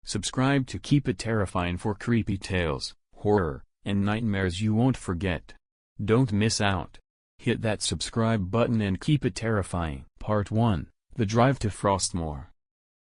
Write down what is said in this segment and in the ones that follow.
Subscribe to Keep It Terrifying for creepy tales, horror, and nightmares you won't forget. Don't miss out. Hit that subscribe button and keep it terrifying. Part 1, The Drive to Frostmore.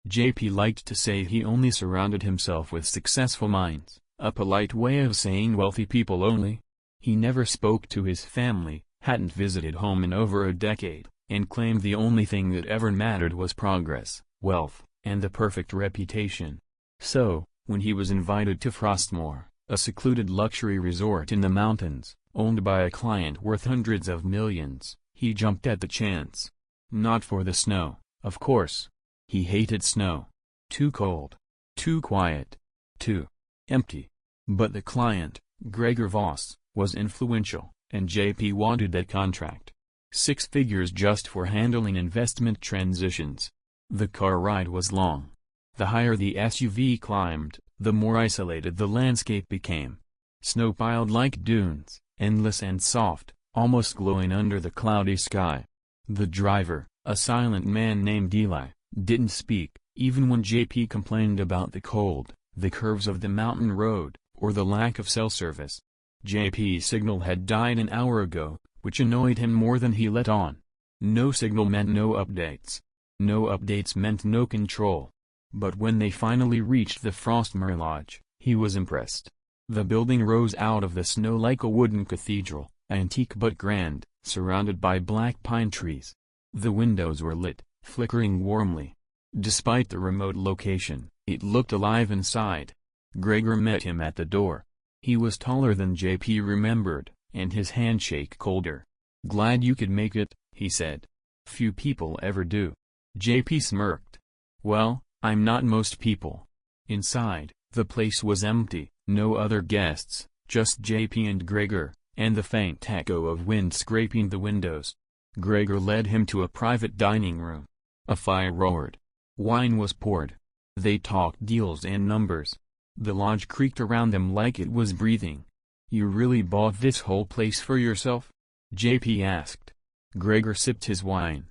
JP liked to say he only surrounded himself with successful minds, a polite way of saying wealthy people only. He never spoke to his family, hadn't visited home in over a decade, and claimed the only thing that ever mattered was progress, wealth, and the perfect reputation. So, when he was invited to Frostmore, a secluded luxury resort in the mountains, owned by a client worth hundreds of millions, he jumped at the chance. Not for the snow, of course. He hated snow. Too cold. Too quiet. Too empty. But the client, Gregor Voss, was influential, and JP wanted that contract. 6 figures just for handling investment transitions. The car ride was long. The higher the SUV climbed, the more isolated the landscape became. Snow piled like dunes, endless and soft, almost glowing under the cloudy sky. The driver, a silent man named Eli, didn't speak, even when JP complained about the cold, the curves of the mountain road, or the lack of cell service. JP's signal had died an hour ago, which annoyed him more than he let on. No signal meant no updates. No updates meant no control. But when they finally reached the Frostmore Lodge, he was impressed. The building rose out of the snow like a wooden cathedral, antique but grand, surrounded by black pine trees. The windows were lit, flickering warmly. Despite the remote location, it looked alive inside. Gregor met him at the door. He was taller than JP remembered, and his handshake colder. "Glad you could make it," he said. "Few people ever do." JP smirked. "Well, I'm not most people." Inside, the place was empty, no other guests, just JP and Gregor, and the faint echo of wind scraping the windows. Gregor led him to a private dining room. A fire roared. Wine was poured. They talked deals and numbers. The lodge creaked around them like it was breathing. "You really bought this whole place for yourself?" JP asked. Gregor sipped his wine.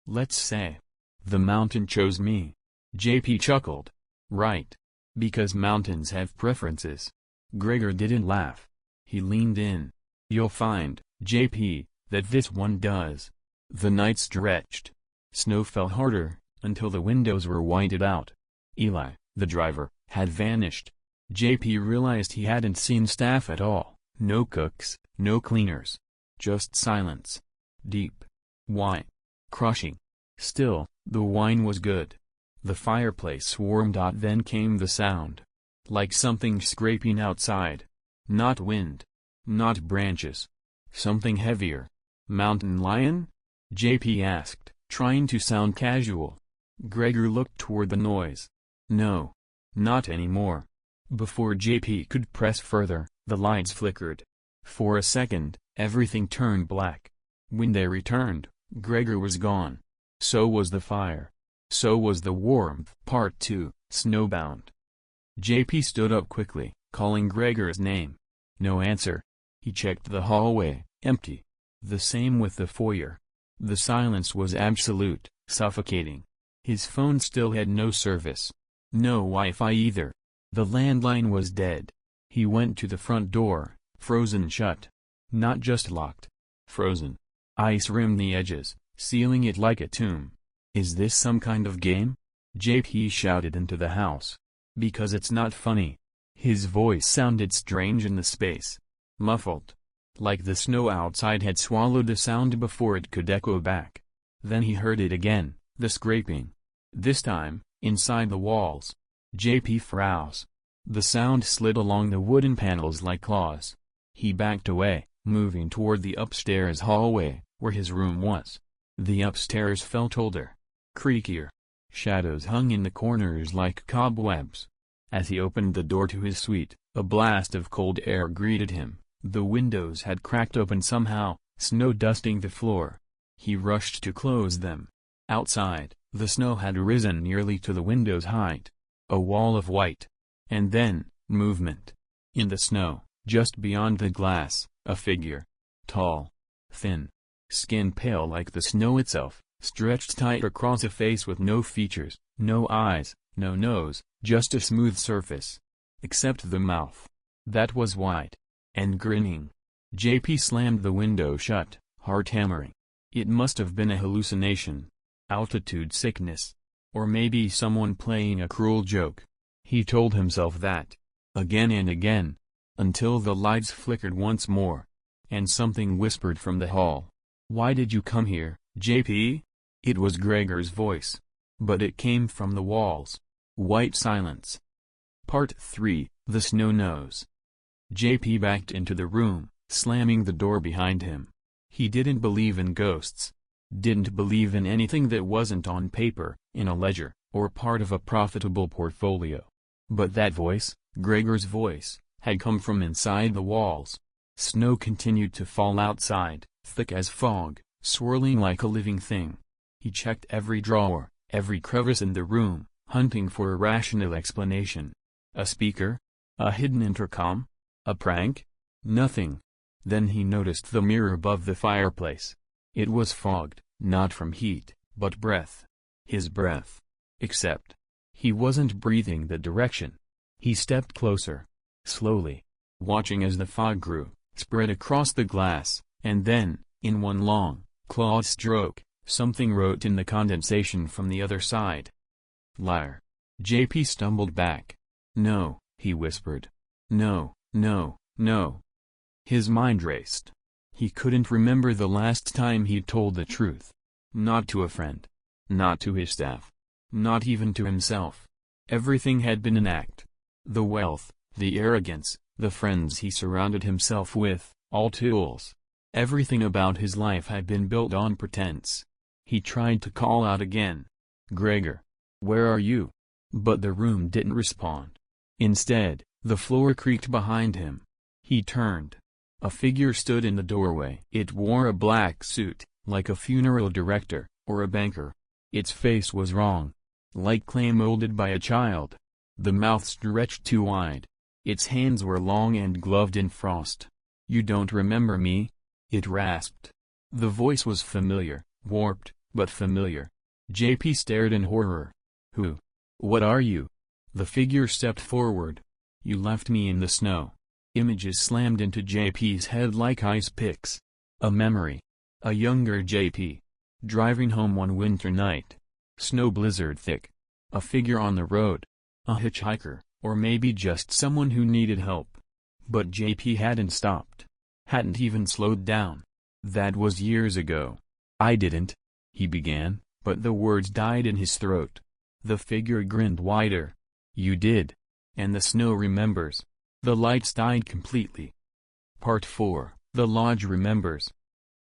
"Let's say. The mountain chose me." JP chuckled. "Right. Because mountains have preferences." Gregor didn't laugh. He leaned in. "You'll find, JP, that this one does." The night stretched. Snow fell harder, until the windows were whited out. Eli, the driver, had vanished. JP realized he hadn't seen staff at all. No cooks, no cleaners. Just silence. Deep. Wine. Crushing. Still, the wine was good. The fireplace swarmed. Then came the sound. Like something scraping outside. Not wind. Not branches. Something heavier. "Mountain lion?" JP asked, trying to sound casual. Gregor looked toward the noise. "No. Not anymore." Before JP could press further, the lights flickered. For a second, everything turned black. When they returned, Gregor was gone. So was the fire. So was the warmth. Part 2, Snowbound. JP stood up quickly, calling Gregor's name. No answer. He checked the hallway, empty. The same with the foyer. The silence was absolute, suffocating. His phone still had no service. No Wi-Fi either. The landline was dead. He went to the front door, frozen shut. Not just locked. Frozen. Ice rimmed the edges, sealing it like a tomb. "Is this some kind of game?" JP shouted into the house. "Because it's not funny." His voice sounded strange in the space. Muffled. Like the snow outside had swallowed the sound before it could echo back. Then he heard it again, the scraping. This time, inside the walls. JP froze. The sound slid along the wooden panels like claws. He backed away, moving toward the upstairs hallway, where his room was. The upstairs felt older. Creakier. Shadows hung in the corners like cobwebs. As he opened the door to his suite, a blast of cold air greeted him. The windows had cracked open somehow, snow dusting the floor. He rushed to close them. Outside, the snow had risen nearly to the window's height. A wall of white. And then, movement. In the snow, just beyond the glass, a figure. Tall. Thin. Skin pale like the snow itself, stretched tight across a face with no features, no eyes, no nose, Just a smooth surface. Except the mouth. That was white. And grinning. JP slammed the window shut, heart hammering. It must have been a hallucination. Altitude sickness. Or maybe someone playing a cruel joke. He told himself that. Again and again. Until the lights flickered once more. And something whispered from the hall. "Why did you come here, JP?" It was Gregor's voice. But it came from the walls. White silence. Part 3, The Snow Nose. JP backed into the room, slamming the door behind him. He didn't believe in ghosts. Didn't believe in anything that wasn't on paper, in a ledger, or part of a profitable portfolio. But that voice, Gregor's voice, had come from inside the walls. Snow continued to fall outside, thick as fog, swirling like a living thing. He checked every drawer, every crevice in the room, hunting for a rational explanation. A speaker? A hidden intercom? A prank? Nothing. Then he noticed the mirror above the fireplace. It was fogged, not from heat, but breath. His breath. Except, he wasn't breathing that direction. He stepped closer. Slowly. Watching as the fog grew, spread across the glass, and then, in one long, clawed stroke, something wrote in the condensation from the other side. "Liar." JP stumbled back. "No," he whispered. "No, no, no." His mind raced. He couldn't remember the last time he'd told the truth. Not to a friend. Not to his staff. Not even to himself. Everything had been an act. The wealth, the arrogance, the friends he surrounded himself with, all tools. Everything about his life had been built on pretense. He tried to call out again. "Gregor. Where are you?" But the room didn't respond. Instead, the floor creaked behind him. He turned. A figure stood in the doorway. It wore a black suit, like a funeral director, or a banker. Its face was wrong. Like clay molded by a child. The mouth stretched too wide. Its hands were long and gloved in frost. "You don't remember me?" it rasped. The voice was familiar, warped, but familiar. JP stared in horror. "Who? What are you?" The figure stepped forward. "You left me in the snow." Images slammed into JP's head like ice picks. A memory. A younger JP. Driving home one winter night. Snow blizzard thick. A figure on the road. A hitchhiker, or maybe just someone who needed help. But JP hadn't stopped. Hadn't even slowed down. That was years ago. "I didn't," he began, but the words died in his throat. The figure grinned wider. "You did. And the snow remembers." The lights died completely. Part 4, The Lodge Remembers.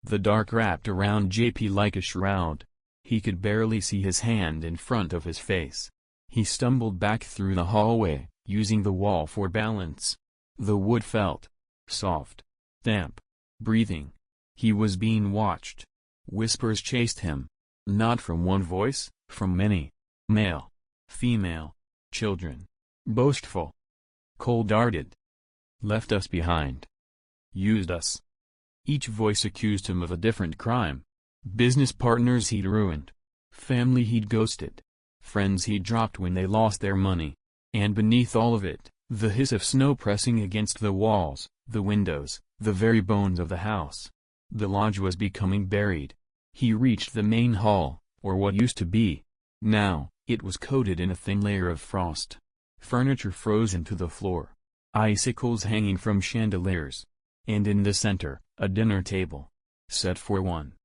The dark wrapped around JP like a shroud. He could barely see his hand in front of his face. He stumbled back through the hallway, using the wall for balance. The wood felt soft, damp, breathing. He was being watched. Whispers chased him. Not from one voice, from many. Male, female, children. Boastful. Cold-hearted. Left us behind. Used us. Each voice accused him of a different crime. Business partners he'd ruined. Family he'd ghosted. Friends he'd dropped when they lost their money. And beneath all of it, the hiss of snow pressing against the walls, the windows, the very bones of the house. The lodge was becoming buried. He reached the main hall, or what used to be. Now, it was coated in a thin layer of frost. Furniture frozen to the floor. Icicles hanging from chandeliers. And in the center, a dinner table. Set for one.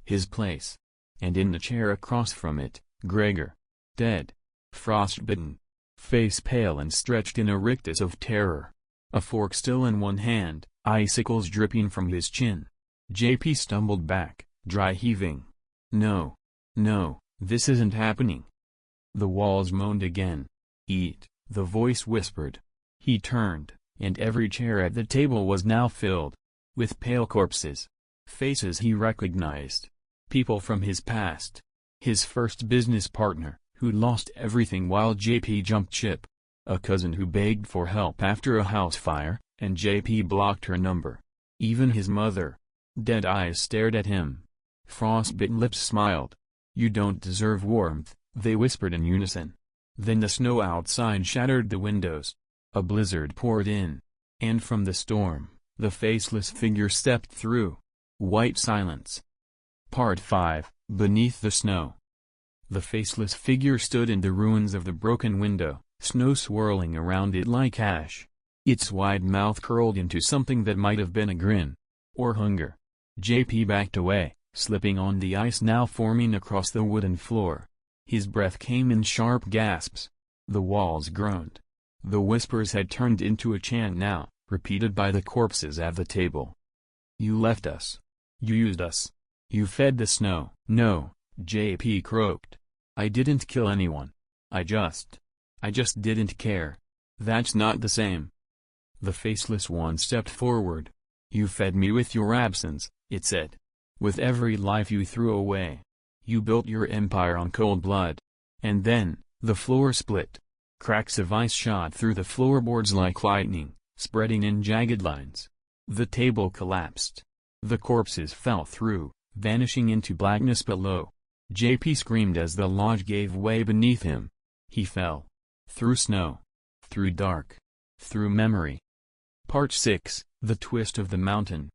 His place. And in the chair across from it, Gregor. Dead. Frostbitten. Face pale and stretched in a rictus of terror. A fork still in one hand, icicles dripping from his chin. JP stumbled back, dry heaving. "No. No, this isn't happening." The walls moaned again. "Eat," the voice whispered. He turned, and every chair at the table was now filled with pale corpses. Faces he recognized. People from his past. His first business partner, who lost everything while JP jumped ship. A cousin who begged for help after a house fire, and JP blocked her number. Even his mother. Dead eyes stared at him. Frostbitten lips smiled. "You don't deserve warmth," they whispered in unison. Then the snow outside shattered the windows. A blizzard poured in. And from the storm, the faceless figure stepped through. White silence. Part 5, Beneath the Snow. The faceless figure stood in the ruins of the broken window, snow swirling around it like ash. Its wide mouth curled into something that might have been a grin. Or hunger. JP backed away, slipping on the ice now forming across the wooden floor. His breath came in sharp gasps. The walls groaned. The whispers had turned into a chant now, repeated by the corpses at the table. You left us. You used us. You fed the snow. No, JP croaked. I didn't kill anyone. I just didn't care. That's not the same. The faceless one stepped forward. You fed me with your absence, it said. With every life you threw away. You built your empire on cold blood. And then, the floor split. Cracks of ice shot through the floorboards like lightning, spreading in jagged lines. The table collapsed. The corpses fell through, vanishing into blackness below. JP screamed as the lodge gave way beneath him. He fell. Through snow. Through dark. Through memory. Part 6, The Twist of the Mountain.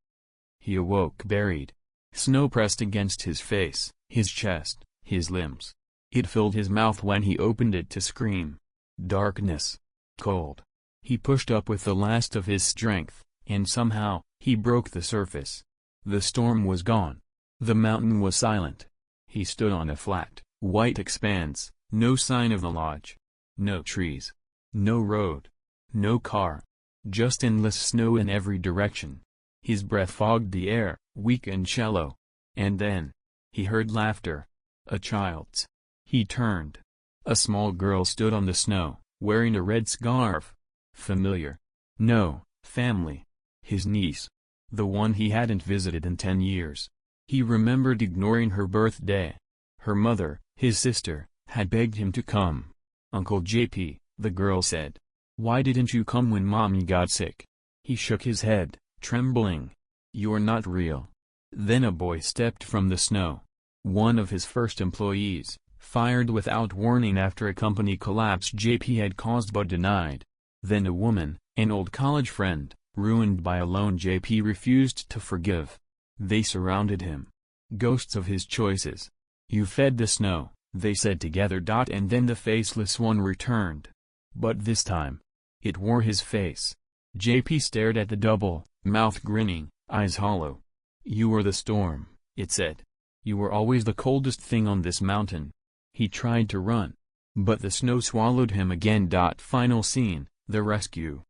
He awoke buried. Snow pressed against his face, his chest, his limbs. It filled his mouth when he opened it to scream. Darkness. Cold. He pushed up with the last of his strength, and somehow, he broke the surface. The storm was gone. The mountain was silent. He stood on a flat, white expanse, no sign of the lodge. No trees. No road. No car. Just endless snow in every direction. His breath fogged the air, weak and shallow. And then, he heard laughter. A child's. He turned. A small girl stood on the snow, wearing a red scarf. Familiar. No, family. His niece. The one he hadn't visited in 10 years. He remembered ignoring her birthday. Her mother, his sister, had begged him to come. Uncle JP, the girl said. Why didn't you come when Mommy got sick? He shook his head, trembling. You're not real. Then a boy stepped from the snow. One of his first employees, fired without warning after a company collapse JP had caused but denied. Then a woman, an old college friend, ruined by a loan JP refused to forgive. They surrounded him. Ghosts of his choices. You fed the snow, they said together. And then the faceless one returned. But this time, it wore his face. JP stared at the double, mouth grinning, eyes hollow. You were the storm, it said. You were always the coldest thing on this mountain. He tried to run. But the snow swallowed him again. Final scene, the rescue.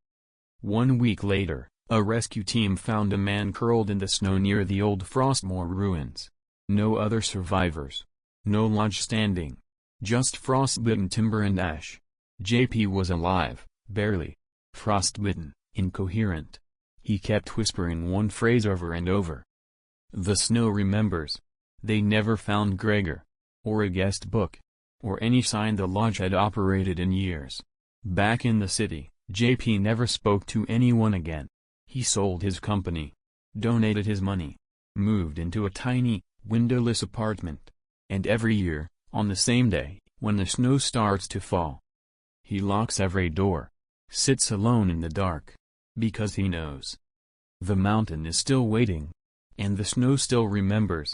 1 week later, a rescue team found a man curled in the snow near the old Frostmore ruins. No other survivors. No lodge standing. Just frostbitten timber and ash. JP was alive, barely. Frostbitten, incoherent. He kept whispering one phrase over and over. The snow remembers. They never found Gregor. Or a guest book. Or any sign the lodge had operated in years. Back in the city, JP never spoke to anyone again. He sold his company. Donated his money. Moved into a tiny, windowless apartment. And every year, on the same day, when the snow starts to fall, he locks every door. Sits alone in the dark. Because he knows. The mountain is still waiting. And the snow still remembers.